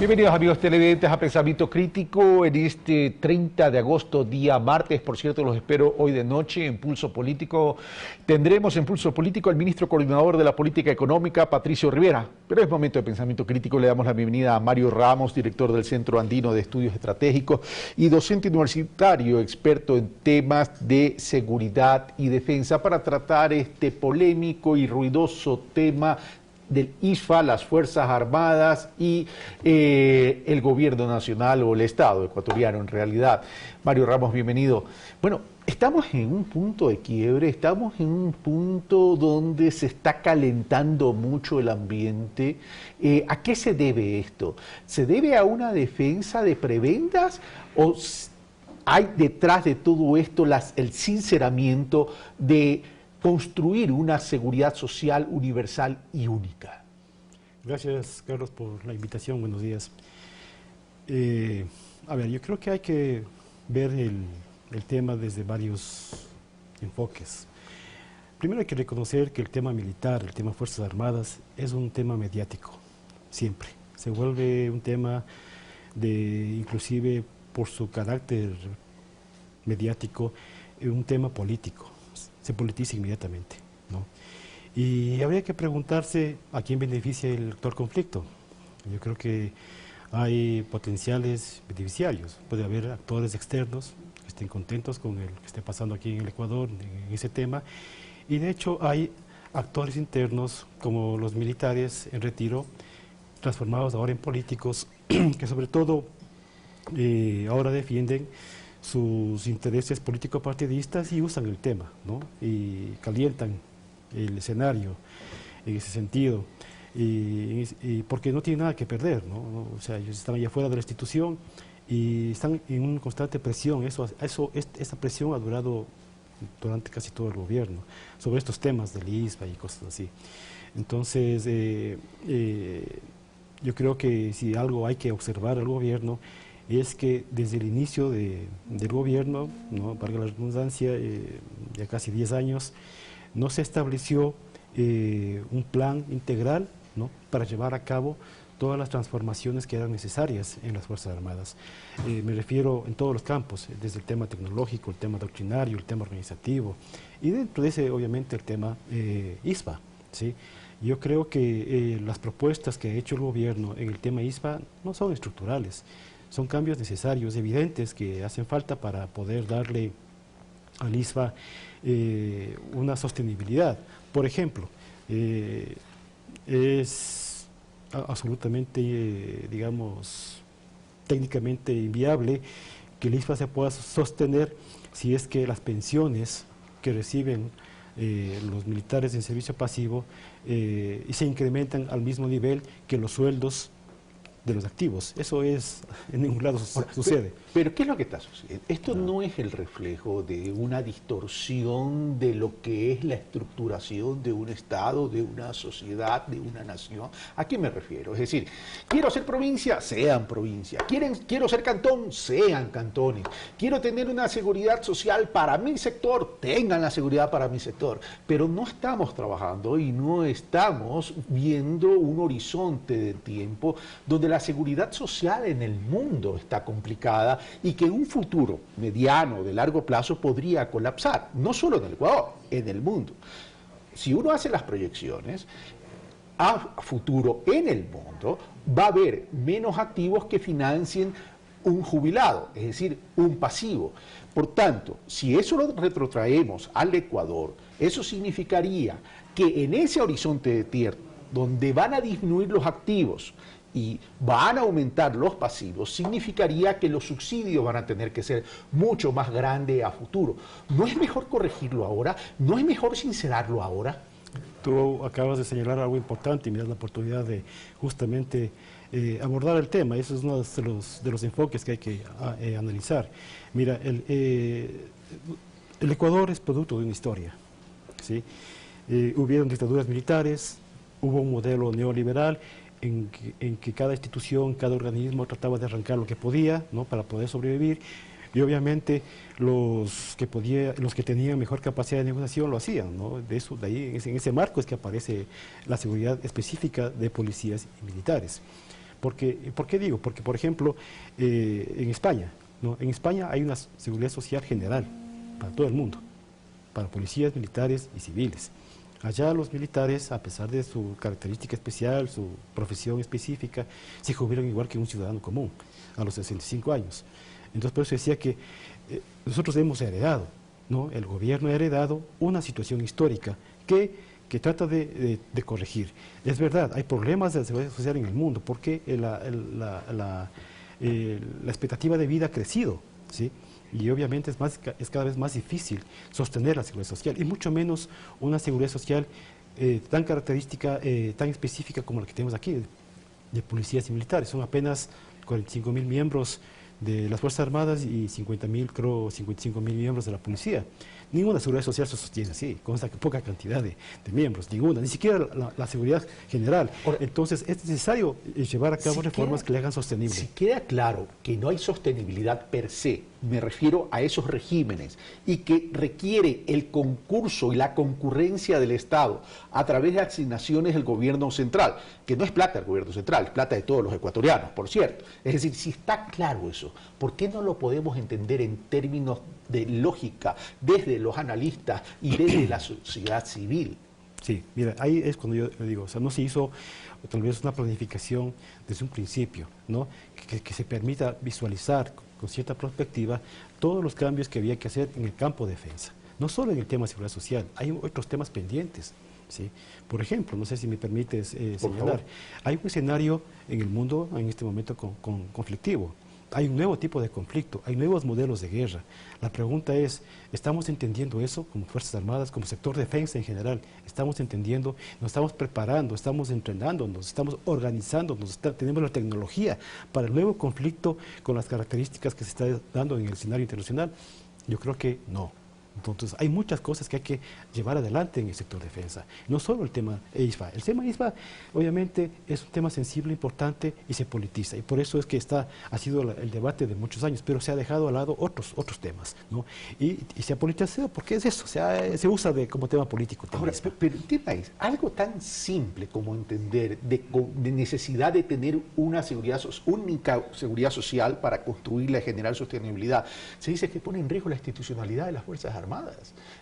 Bienvenidos amigos televidentes a Pensamiento Crítico en este 30 de agosto, día martes. Por cierto, los espero hoy de noche en Pulso Político. Tendremos en Pulso Político al ministro coordinador de la política económica, Patricio Rivera. Pero es momento de Pensamiento Crítico. Le damos la bienvenida a Mario Ramos, director del Centro Andino de Estudios Estratégicos y docente universitario, experto en temas de seguridad y defensa, para tratar este polémico y ruidoso tema del ISFA, las Fuerzas Armadas y el gobierno nacional o el Estado ecuatoriano en realidad. Mario Ramos, bienvenido. Bueno, estamos en un punto de quiebre, estamos en un punto donde se está calentando mucho el ambiente. ¿A qué se debe esto? ¿Se debe a una defensa de prebendas o hay detrás de todo esto el sinceramiento de construir una seguridad social universal y única? Gracias, Carlos, por la invitación. Buenos días. Yo creo que hay que ver el tema desde varios enfoques. Primero hay que reconocer que el tema militar, el tema Fuerzas Armadas, es un tema mediático, siempre. Se vuelve un tema inclusive por su carácter mediático, un tema político. Se politiza inmediatamente, ¿no? Y habría que preguntarse a quién beneficia el actual conflicto. Yo creo que hay potenciales beneficiarios. Puede haber actores externos que estén contentos con el que esté pasando aquí en el Ecuador, en ese tema. Y de hecho hay actores internos, como los militares en retiro, transformados ahora en políticos, que sobre todo ahora defienden sus intereses político-partidistas y usan el tema, ¿no? Y calientan el escenario en ese sentido, y porque no tienen nada que perder, ¿no? O sea, ellos están allá fuera de la institución y están en una constante presión. Esa presión ha durado durante casi todo el gobierno, sobre estos temas del ISPA y cosas así. Entonces, yo creo que si algo hay que observar al gobierno es que desde el inicio del gobierno, ¿no?, valga la redundancia, ya casi 10 años, no se estableció un plan integral, ¿no?, para llevar a cabo todas las transformaciones que eran necesarias en las Fuerzas Armadas. Me refiero en todos los campos, desde el tema tecnológico, el tema doctrinario, el tema organizativo, y dentro de ese, obviamente, el tema ISPA, ¿sí? Yo creo que las propuestas que ha hecho el gobierno en el tema ISPA no son estructurales. Son cambios necesarios, evidentes, que hacen falta para poder darle al ISFA una sostenibilidad. Por ejemplo, es absolutamente, digamos, técnicamente inviable que el ISFA se pueda sostener si es que las pensiones que reciben los militares en servicio pasivo se incrementan al mismo nivel que los sueldos de los activos. Eso en ningún lado sucede. Pero ¿qué es lo que está sucediendo? Esto no es el reflejo de una distorsión de lo que es la estructuración de un Estado, de una sociedad, de una nación. ¿A qué me refiero? Es decir, quiero ser provincia, sean provincia. Quiero ser cantón, sean cantones. Quiero tener una seguridad social para mi sector, tengan la seguridad para mi sector. Pero no estamos trabajando y no estamos viendo un horizonte de tiempo donde la seguridad social en el mundo está complicada y que en un futuro mediano, de largo plazo, podría colapsar, no solo en el Ecuador, en el mundo. Si uno hace las proyecciones, a futuro en el mundo va a haber menos activos que financien un jubilado, es decir, un pasivo. Por tanto, si eso lo retrotraemos al Ecuador, eso significaría que en ese horizonte de tiempo, donde van a disminuir los activos y van a aumentar los pasivos, significaría que los subsidios van a tener que ser mucho más grandes a futuro. ¿No es mejor corregirlo ahora? ¿No es mejor sincerarlo ahora? Tú acabas de señalar algo importante y me das la oportunidad de justamente abordar el tema. Eso es uno de los enfoques que hay que analizar. Mira, el Ecuador es producto de una historia, ¿sí? Hubieron dictaduras militares, hubo un modelo neoliberal en que cada institución, cada organismo trataba de arrancar lo que podía, ¿no?, para poder sobrevivir, y obviamente los que tenían mejor capacidad de negociación lo hacían, ¿no? De ahí, en ese marco es que aparece la seguridad específica de policías y militares. ¿Por qué digo? Porque, por ejemplo, en España, ¿no? En España hay una seguridad social general para todo el mundo, para policías, militares y civiles. Allá los militares, a pesar de su característica especial, su profesión específica, se jubilan igual que un ciudadano común, a los 65 años. Entonces, por eso decía que nosotros hemos heredado, ¿no? El gobierno ha heredado una situación histórica que trata de corregir. Es verdad, hay problemas de la seguridad social en el mundo, porque la expectativa de vida ha crecido, ¿sí? Y obviamente es cada vez más difícil sostener la seguridad social, y mucho menos una seguridad social tan característica, tan específica como la que tenemos aquí, de policías y militares. Son apenas 45.000 miembros de las Fuerzas Armadas y 55.000 miembros de la policía. Ninguna seguridad social se sostiene así, con esa poca cantidad de miembros, ninguna, ni siquiera la seguridad general. Entonces es necesario llevar a cabo reformas que le hagan sostenible. Si queda claro que no hay sostenibilidad per se, me refiero a esos regímenes, y que requiere el concurso y la concurrencia del Estado a través de asignaciones del gobierno central, que no es plata del gobierno central, es plata de todos los ecuatorianos, por cierto. Es decir, si está claro eso, ¿por qué no lo podemos entender en términos de lógica desde los analistas y desde la sociedad civil? Sí, mira, ahí es cuando yo digo, o sea, no se hizo tal vez una planificación desde un principio, ¿no? Que se permita visualizar con cierta perspectiva todos los cambios que había que hacer en el campo de defensa. No solo en el tema de seguridad social, hay otros temas pendientes, ¿sí? Por ejemplo, no sé si me permites señalar, hay un escenario en el mundo en este momento conflictivo. Hay un nuevo tipo de conflicto, hay nuevos modelos de guerra. La pregunta es, ¿estamos entendiendo eso como Fuerzas Armadas, como sector de defensa en general? ¿Estamos entendiendo, nos estamos preparando, estamos entrenándonos, estamos organizándonos, tenemos la tecnología para el nuevo conflicto con las características que se está dando en el escenario internacional? Yo creo que no. Entonces, hay muchas cosas que hay que llevar adelante en el sector de defensa. No solo el tema ISFA. El tema ISFA, obviamente, es un tema sensible, importante y se politiza. Y por eso es que ha sido el debate de muchos años, pero se ha dejado al lado otros temas, ¿no? Y se ha politizado porque es eso, se usa como tema político. Ahora, pero el tema es algo tan simple como entender de necesidad de tener una única seguridad social para construirla y generar sostenibilidad. Se dice que pone en riesgo la institucionalidad de las Fuerzas Armadas.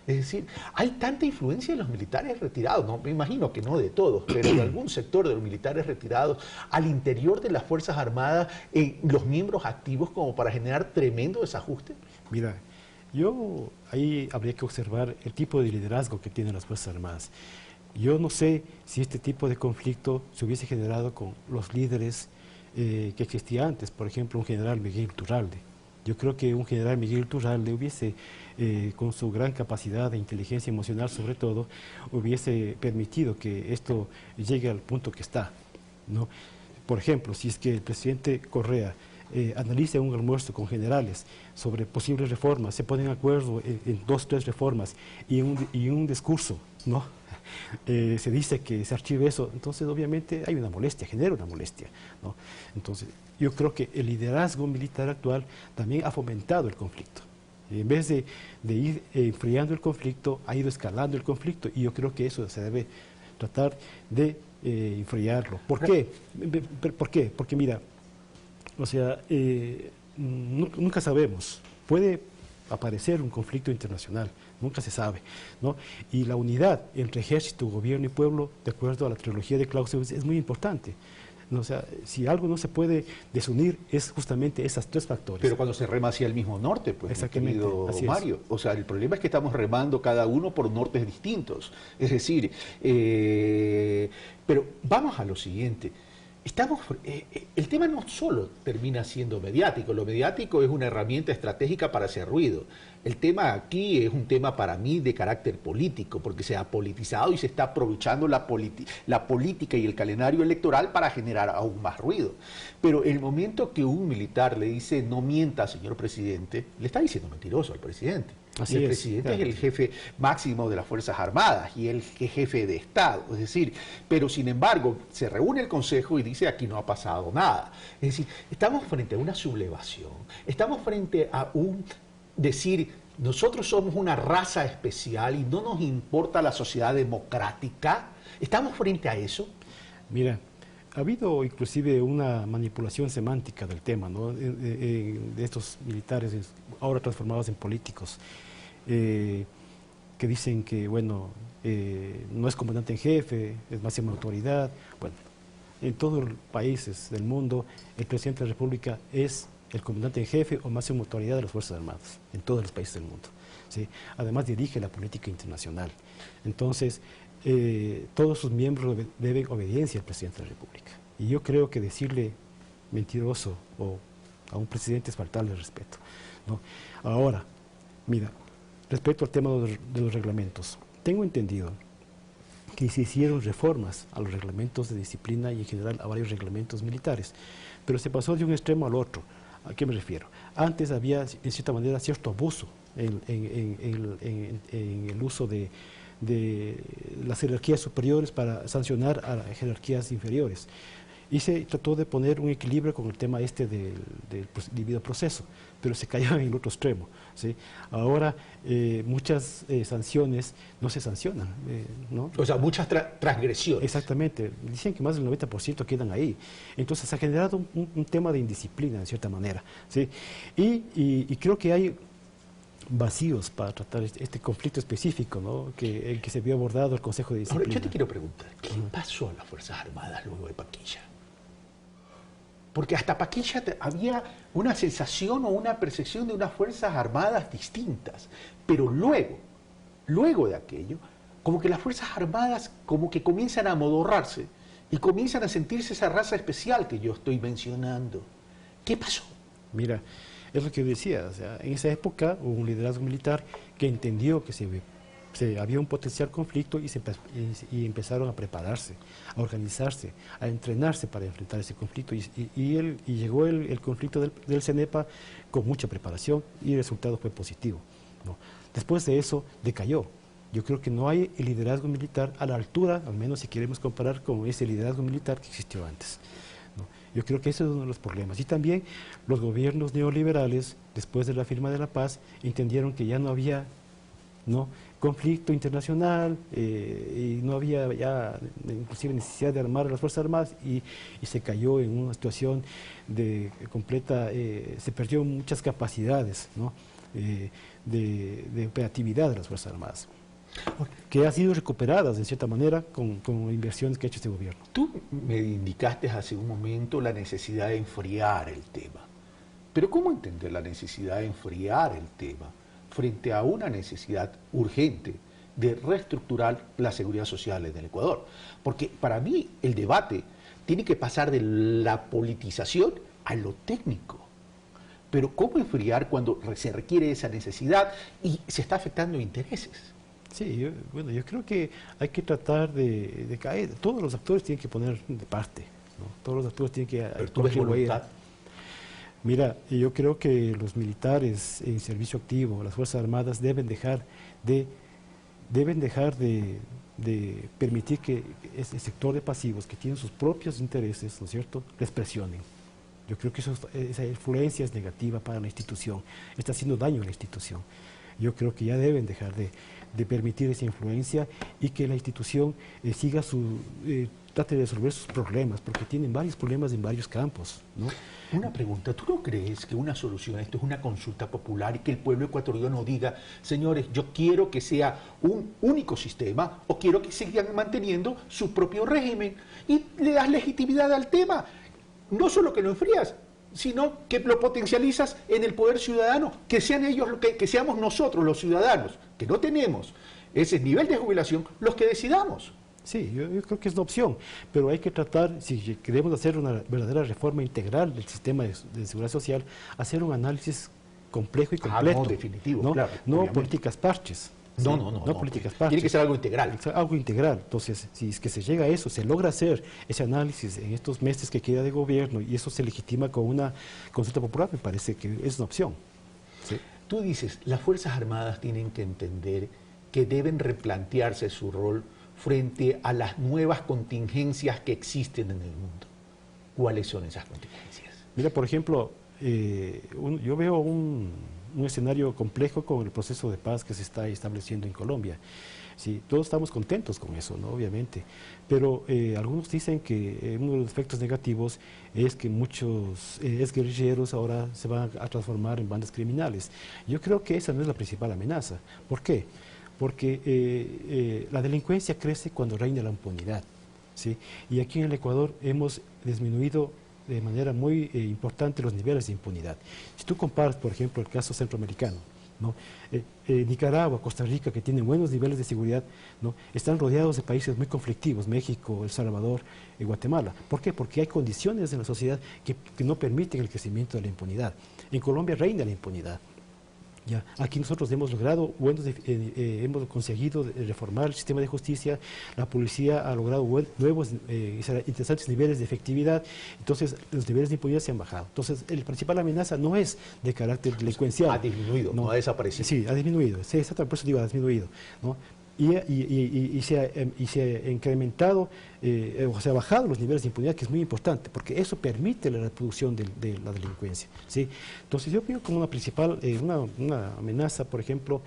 Es decir, hay tanta influencia en los militares retirados, no, me imagino que no de todos, pero de algún sector de los militares retirados al interior de las Fuerzas Armadas, en los miembros activos, como para generar tremendo desajuste. Mira, ahí habría que observar el tipo de liderazgo que tienen las Fuerzas Armadas. Yo no sé si este tipo de conflicto se hubiese generado con los líderes que existía antes, por ejemplo, un general Miguel Iturralde. Yo creo que un general Miguel Iturralde hubiese, con su gran capacidad de inteligencia emocional sobre todo, hubiese permitido que esto llegue al punto que está, ¿no? Por ejemplo, si es que el presidente Correa analiza un almuerzo con generales sobre posibles reformas, se ponen de acuerdo en 2 o 3 reformas y en un discurso, ¿no? Se dice que se archive eso, entonces obviamente hay una molestia, genera una molestia, ¿no? Entonces yo creo que el liderazgo militar actual también ha fomentado el conflicto. En vez de ir enfriando el conflicto, ha ido escalando el conflicto, y yo creo que eso se debe tratar de enfriarlo. ¿Por qué? ¿Por qué? Porque mira, o sea, nunca sabemos, puede aparecer un conflicto internacional, nunca se sabe, ¿no? Y la unidad entre ejército, gobierno y pueblo, de acuerdo a la trilogía de Clausewitz, es muy importante. ¿No? O sea, si algo no se puede desunir, es justamente esos 3 factores. Pero cuando se rema hacia el mismo norte, pues, exactamente, querido Mario. O sea, el problema es que estamos remando cada uno por nortes distintos. Es decir, pero vamos a lo siguiente. El tema no solo termina siendo mediático, lo mediático es una herramienta estratégica para hacer ruido. El tema aquí es un tema para mí de carácter político, porque se ha politizado y se está aprovechando la política y el calendario electoral para generar aún más ruido. Pero el momento que un militar le dice no mienta, señor presidente, le está diciendo mentiroso al presidente. Así y el es, presidente claro. es el jefe máximo de las Fuerzas Armadas y el jefe de Estado. Es decir, pero sin embargo se reúne el Consejo y dice aquí no ha pasado nada. Es decir, estamos frente a una sublevación, estamos frente a un decir nosotros somos una raza especial y no nos importa la sociedad democrática. ¿Estamos frente a eso? Mira, ha habido inclusive una manipulación semántica del tema, ¿no? De estos militares ahora transformados en políticos, que dicen que, bueno, no es comandante en jefe, es máxima autoridad. Bueno, en todos los países del mundo, el presidente de la República es el comandante en jefe o máxima autoridad de las Fuerzas Armadas, en todos los países del mundo, ¿sí? Además dirige la política internacional. Entonces, todos sus miembros deben obediencia al presidente de la República. Y yo creo que decirle mentiroso o a un presidente es faltarle respeto, ¿no? Ahora, mira, respecto al tema de los reglamentos, tengo entendido que se hicieron reformas a los reglamentos de disciplina y en general a varios reglamentos militares, pero se pasó de un extremo al otro. ¿A qué me refiero? Antes había, en cierta manera, cierto abuso en el uso de las jerarquías superiores para sancionar a las jerarquías inferiores. Y se trató de poner un equilibrio con el tema del debido proceso, pero se cayó en el otro extremo, ¿sí? Ahora muchas sanciones no se sancionan, ¿no? O sea, muchas transgresiones. Exactamente, dicen que más del 90% quedan ahí. Entonces se ha generado un tema de indisciplina, en cierta manera, ¿sí? Y creo que hay vacíos para tratar este conflicto específico, ¿no? El que se vio abordado el Consejo de Disciplina. Ahora, yo te quiero preguntar, ¿qué pasó a las Fuerzas Armadas luego de Paquilla? Porque hasta Paquilla había una sensación o una percepción de unas Fuerzas Armadas distintas, pero luego de aquello, como que las Fuerzas Armadas como que comienzan a amodorrarse y comienzan a sentirse esa raza especial que yo estoy mencionando. ¿Qué pasó? Mira, es lo que yo decía, o sea, en esa época hubo un liderazgo militar que entendió que había un potencial conflicto y empezaron a prepararse, a organizarse, a entrenarse para enfrentar ese conflicto. Y llegó el conflicto del CENEPA con mucha preparación y el resultado fue positivo, ¿no? Después de eso decayó. Yo creo que no hay el liderazgo militar a la altura, al menos si queremos comparar con ese liderazgo militar que existió antes, ¿no? Yo creo que ese es uno de los problemas. Y también los gobiernos neoliberales, después de la firma de la paz, entendieron que ya no había, ¿no?, conflicto internacional, y no había ya inclusive necesidad de armar a las Fuerzas Armadas y se cayó en una situación de completa, se perdió muchas capacidades, ¿no?, de operatividad de las Fuerzas Armadas, que han sido recuperadas de cierta manera con inversiones que ha hecho este gobierno. Tú me indicaste hace un momento la necesidad de enfriar el tema, pero ¿cómo entender la necesidad de enfriar el tema frente a una necesidad urgente de reestructurar la seguridad social en el Ecuador? Porque para mí el debate tiene que pasar de la politización a lo técnico. Pero ¿cómo enfriar cuando se requiere esa necesidad y se está afectando intereses? Sí, yo creo que hay que tratar de caer. Todos los actores tienen que poner de parte, ¿no? Todos los actores tienen que ¿Pero tú ves voluntad? Mira, yo creo que los militares en servicio activo, las Fuerzas Armadas, deben dejar de permitir que ese sector de pasivos que tienen sus propios intereses, ¿no es cierto?, les presionen. Yo creo que esa influencia es negativa para la institución, está haciendo daño a la institución. Yo creo que ya deben dejar de permitir esa influencia y que la institución trate de resolver sus problemas, porque tienen varios problemas en varios campos, ¿no? Una pregunta, ¿tú no crees que una solución a esto es una consulta popular y que el pueblo ecuatoriano diga, señores, yo quiero que sea un único sistema o quiero que sigan manteniendo su propio régimen, y le das legitimidad al tema? No solo que lo enfrías, sino que lo potencializas en el poder ciudadano, que sean ellos, que seamos nosotros los ciudadanos, que no tenemos ese nivel de jubilación, los que decidamos. Sí, yo creo que es una opción, pero hay que tratar, si queremos hacer una verdadera reforma integral del sistema de seguridad social, hacer un análisis complejo y completo. No, definitivo, ¿no? Claro. No obviamente. Políticas parches. No, políticas parches. Tiene que ser algo integral. Algo integral. Entonces, si es que se llega a eso, se logra hacer ese análisis en estos meses que queda de gobierno y eso se legitima con una consulta popular, me parece que es una opción. ¿Sí? Tú dices, las Fuerzas Armadas tienen que entender que deben replantearse su rol frente a las nuevas contingencias que existen en el mundo. ¿Cuáles son esas contingencias? Mira, por ejemplo, yo veo un un escenario complejo con el proceso de paz que se está estableciendo en Colombia. Sí, todos estamos contentos con eso, ¿no? Obviamente, pero algunos dicen que uno de los efectos negativos es que muchos exguerrilleros ahora se van a transformar en bandas criminales. Yo creo que esa no es la principal amenaza. ¿Por qué? Porque la delincuencia crece cuando reina la impunidad, ¿sí? Y aquí en el Ecuador hemos disminuido de manera muy importante los niveles de impunidad. Si tú comparas, por ejemplo, el caso centroamericano, ¿no? Nicaragua, Costa Rica, que tienen buenos niveles de seguridad, ¿no? Están rodeados de países muy conflictivos, México, El Salvador y Guatemala. ¿Por qué? Porque hay condiciones en la sociedad que no permiten el crecimiento de la impunidad. En Colombia reina la impunidad. Ya, aquí nosotros hemos logrado, hemos conseguido reformar el sistema de justicia, la policía ha logrado nuevos interesantes niveles de efectividad, entonces los niveles de impunidad se han bajado. Entonces, la principal amenaza no es de carácter delincuencial. Ha disminuido, no ha desaparecido. Sí, ha disminuido, sí, exactamente, por eso digo, ha disminuido, ¿no? Y se ha incrementado, o se ha bajado los niveles de impunidad, que es muy importante, porque eso permite la reproducción de la delincuencia, ¿sí? Entonces yo veo como una principal, una amenaza, por ejemplo,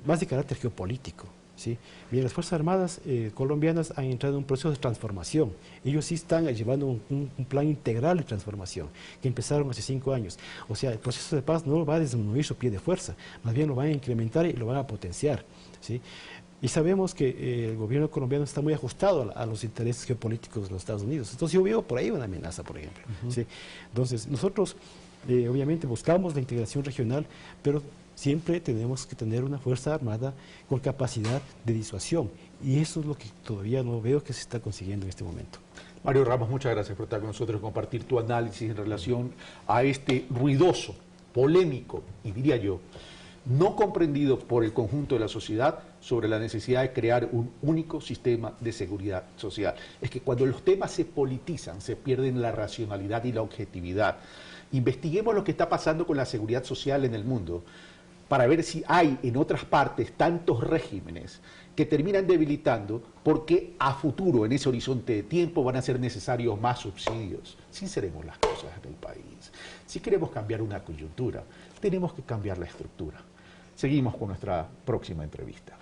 más de carácter geopolítico, ¿sí? Bien, las Fuerzas Armadas colombianas han entrado en un proceso de transformación. Ellos sí están llevando un plan integral de transformación, que empezaron hace 5 años. O sea, el proceso de paz no va a disminuir su pie de fuerza, más bien lo van a incrementar y lo van a potenciar, ¿sí? Y sabemos que el gobierno colombiano está muy ajustado a los intereses geopolíticos de los Estados Unidos. Entonces yo veo por ahí una amenaza, por ejemplo, ¿sí? Entonces nosotros obviamente buscamos la integración regional, pero siempre tenemos que tener una Fuerza Armada con capacidad de disuasión. Y eso es lo que todavía no veo que se está consiguiendo en este momento. Mario Ramos, muchas gracias por estar con nosotros y compartir tu análisis en relación a este ruidoso, polémico y diría yo, no comprendido por el conjunto de la sociedad sobre la necesidad de crear un único sistema de seguridad social. Es que cuando los temas se politizan, se pierden la racionalidad y la objetividad. Investiguemos lo que está pasando con la seguridad social en el mundo para ver si hay en otras partes tantos regímenes que terminan debilitando porque a futuro, en ese horizonte de tiempo, van a ser necesarios más subsidios. Sinceremos las cosas en el país. Si queremos cambiar una coyuntura, tenemos que cambiar la estructura. Seguimos con nuestra próxima entrevista.